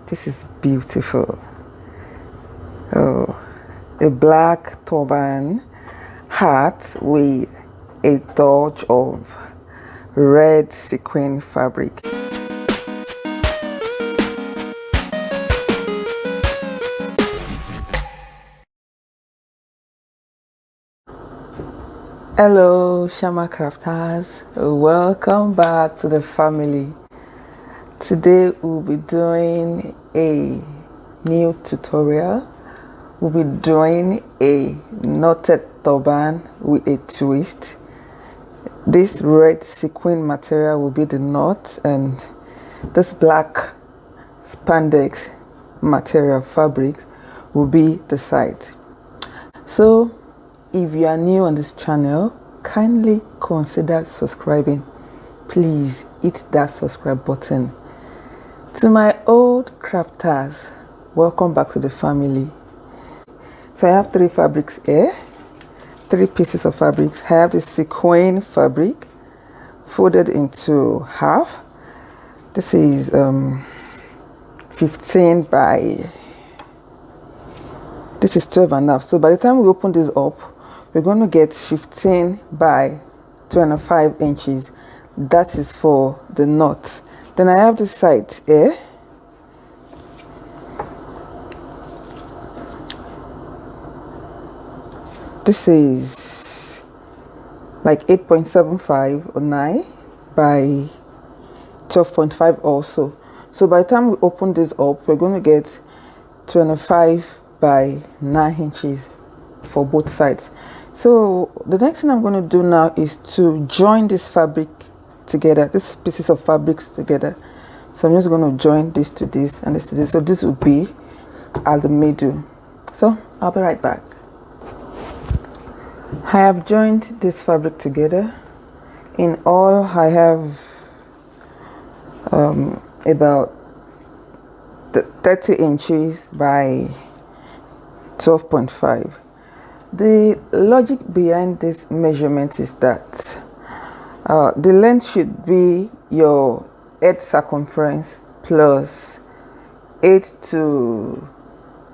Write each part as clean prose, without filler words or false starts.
This is beautiful. Oh, a black turban hat with a touch of red sequin fabric. Hello Shama Crafters, welcome back to the family. Today we'll be doing a new tutorial. We'll be doing a knotted turban with a twist. This red sequin material will be the knot, and this black spandex material fabric will be the side. So if you are new on this channel, kindly consider subscribing. Please hit that subscribe button. To my old crafters, welcome back to the family. So I have three fabrics here, three pieces of fabrics. I have the sequin fabric folded into half. This is 15 by, this is 12 and a half. So by the time we open this up, we're going to get 15 by 25 inches. That is for the knot. Then I have this side here. This is like 8.75 or 9 by 12.5 also. So by the time we open this up, we're going to get 25 by 9 inches for both sides. So the next thing I'm going to do now is to join this fabric together, these pieces of fabrics together. So I'm just going to join this to this and this to this. So this will be at the middle. So I'll be right back. I have joined this fabric together. In all, I have about 30 inches by 12.5. The logic behind this measurement is that the length should be your head circumference plus 8 to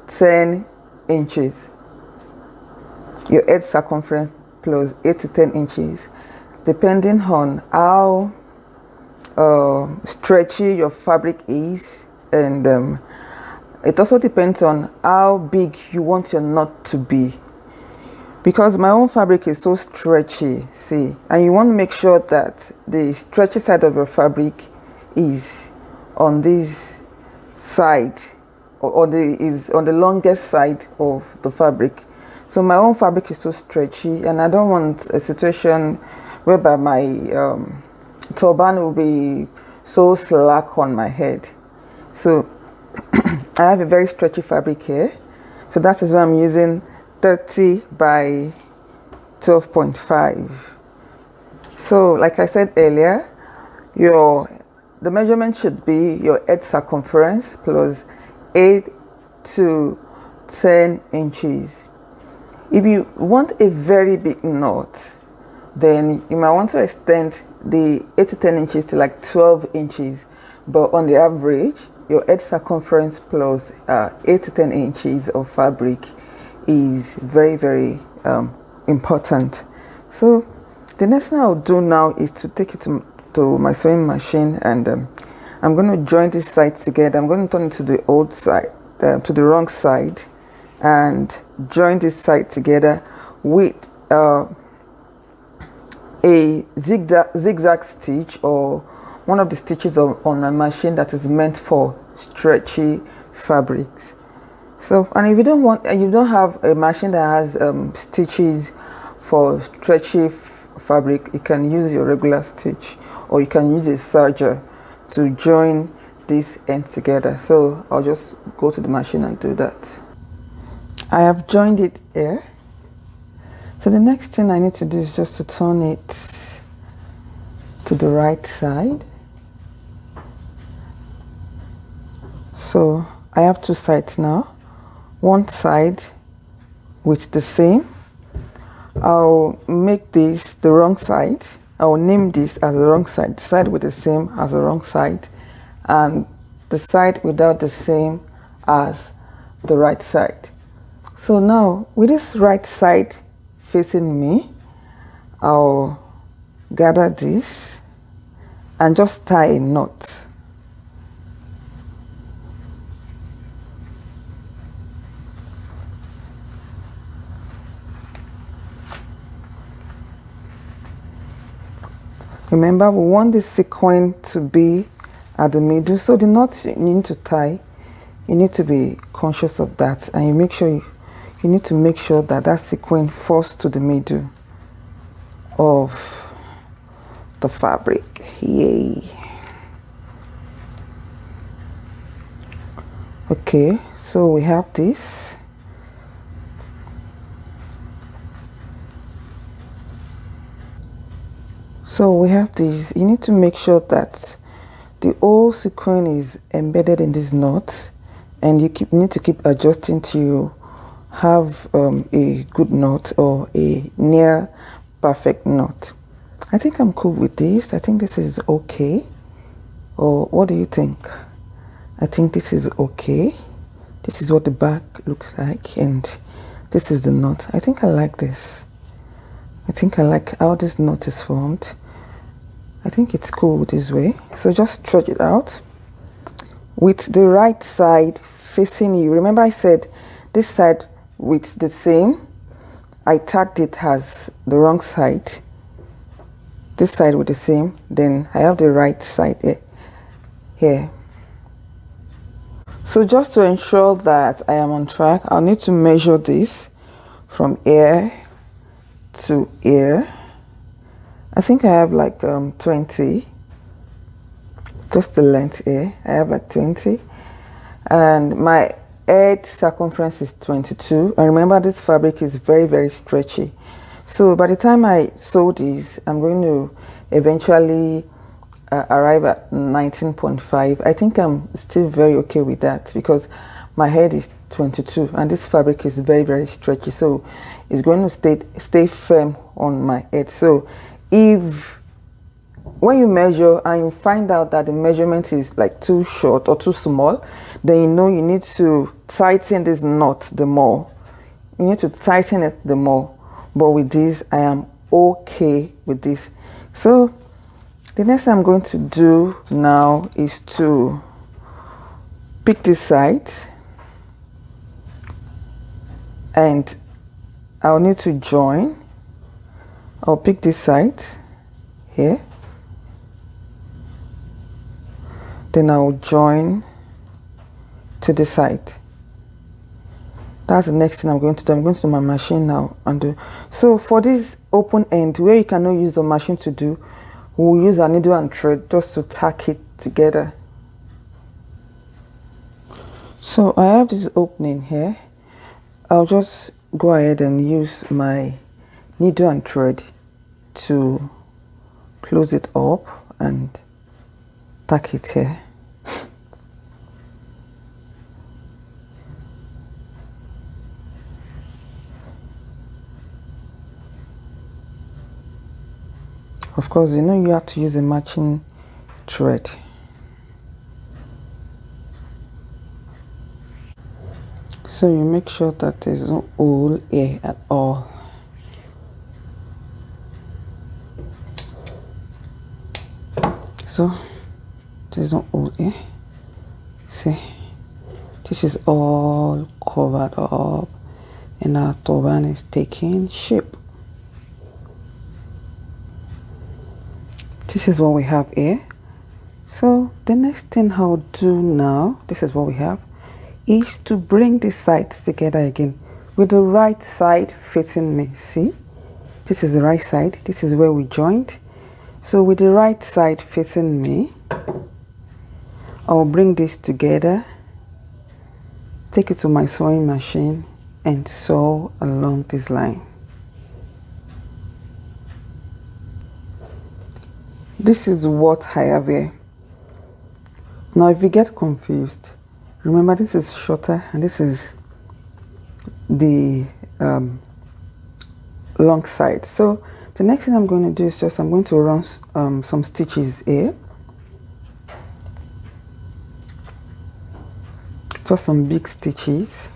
10 inches. Your head circumference plus 8 to 10 inches, depending on how stretchy your fabric is, and it also depends on how big you want your knot to be. Because my own fabric is so stretchy, see, and you want to make sure that the stretchy side of your fabric is on this side, or is on the longest side of the fabric. So my own fabric is so stretchy, and I don't want a situation whereby my turban will be so slack on my head. So I have a very stretchy fabric here. So that is why I'm using 30 by 12.5. So like I said earlier, the measurement should be your head circumference plus 8 to 10 inches. If you want a very big knot, then you might want to extend the 8 to 10 inches to like 12 inches. But on the average, your head circumference plus 8 to 10 inches of fabric is very, very important. So the next thing I'll do now is to take it to my sewing machine, and I'm going to join these sides together. I'm going to turn it to the old side, to the wrong side, and join this side together with a zigzag stitch, or one of the stitches on a machine that is meant for stretchy fabrics. So, and if you don't have a machine that has stitches for stretchy fabric, you can use your regular stitch, or you can use a serger to join this end together. So I'll just go to the machine and do that. I have joined it here. So the next thing I need to do is just to turn it to the right side. So I have two sides now. One side with the same. I'll make this the wrong side. I'll name this as the wrong side. The side with the same as the wrong side. And the the side without the same as the right side. So now with this right side facing me, I'll gather this and just tie a knot. Remember, we want this sequin to be at the middle, so the knots you need to tie, you need to be conscious of that, and you need to make sure that that sequin falls to the middle of the fabric. Yay. Okay, so we have this. So we have this. You need to make sure that the whole sequin is embedded in this knot, and you need to keep adjusting to have a good knot or a near perfect knot. I think I'm cool with this. I think this is okay. Or what do you think? I think this is okay. This is what the back looks like, and this is the knot. I think I like this. I think I like how this knot is formed. I think it's cool this way. So just stretch it out with the right side facing you. Remember I said this side with the same. I tagged it as the wrong side. This side with the same. Then I have the right side here. So just to ensure that I am on track, I'll need to measure this from ear to ear. I think I have like 20, just the length here. I have like 20, and my head circumference is 22. And remember, this fabric is very, very stretchy. So by the time I sew this, I'm going to eventually arrive at 19.5. I think I'm still very okay with that because my head is 22 and this fabric is very, very stretchy. So it's going to stay firm on my head. So if when you measure and you find out that the measurement is like too short or too small, then you know you need to tighten this knot the more. You need to tighten it the more. But with this, I am okay with this. So the next thing I'm going to do now is to pick this side, and I'll need to join. I'll pick this side here, then I'll join to the side. That's the next thing I'm going to do. I'm going to my machine now and do. So for this open end where you cannot use the machine to do, we'll use a needle and thread just to tack it together. So I have this opening here. I'll just go ahead and use my needle and thread to close it up and tack it here. Of course, you know you have to use a matching thread. So you make sure that there's no hole here at all. So there's no hole here. See, this is all covered up and our turban is taking shape. This is what we have here. So the next thing I'll do now, this is what we have, is to bring the sides together again with the right side facing me. See, this is the right side. This is where we joined. So with the right side facing me, I'll bring this together, take it to my sewing machine and sew along this line. This is what I have here. Now if you get confused, remember this is shorter and this is the long side. So the next thing I'm going to do is just I'm going to run some stitches here. Just some big stitches.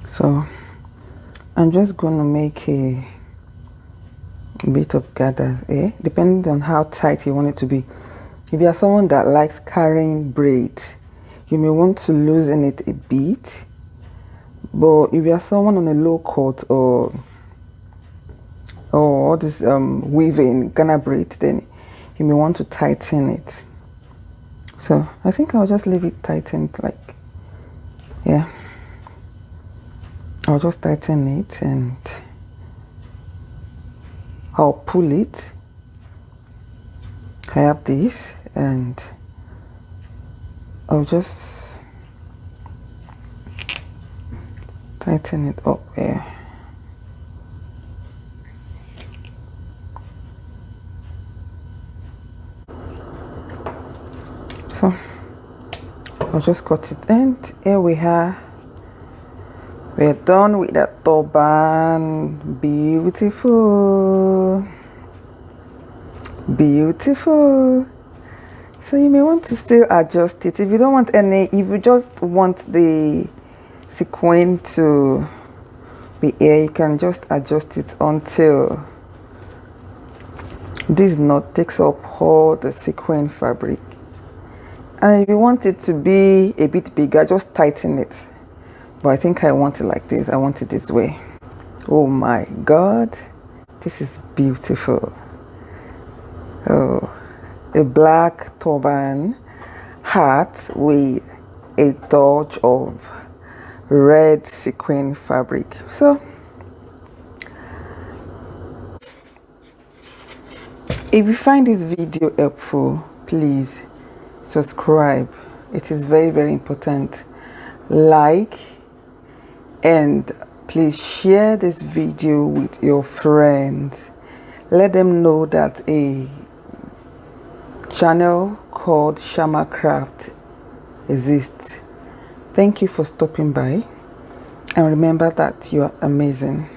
So I'm just going to make a bit of gather, depending on how tight you want it to be. If you are someone that likes carrying braids, you may want to loosen it a bit. But if you are someone on a low cut or all this weaving Ghana braid, then you may want to tighten it. So I think I'll just leave it tightened, like, yeah. I'll just tighten it and I'll pull it. I have this and I'll just tighten it up there. So I'll just cut it, and here we are. We're done with that turban. Beautiful. Beautiful. So you may want to still adjust it. If you don't want any, if you just want the sequin to be here, you can just adjust it until this knot takes up all the sequin fabric. And if you want it to be a bit bigger, just tighten it. But I think I want it like this. I want it this way. Oh my God, this is beautiful. Oh, a black turban hat with a touch of red sequin fabric. So if you find this video helpful, please subscribe. It is very, very important. Like, and please share this video with your friends. Let them know that a channel called Shama Craft exists. Thank you for stopping by, and remember that you are amazing.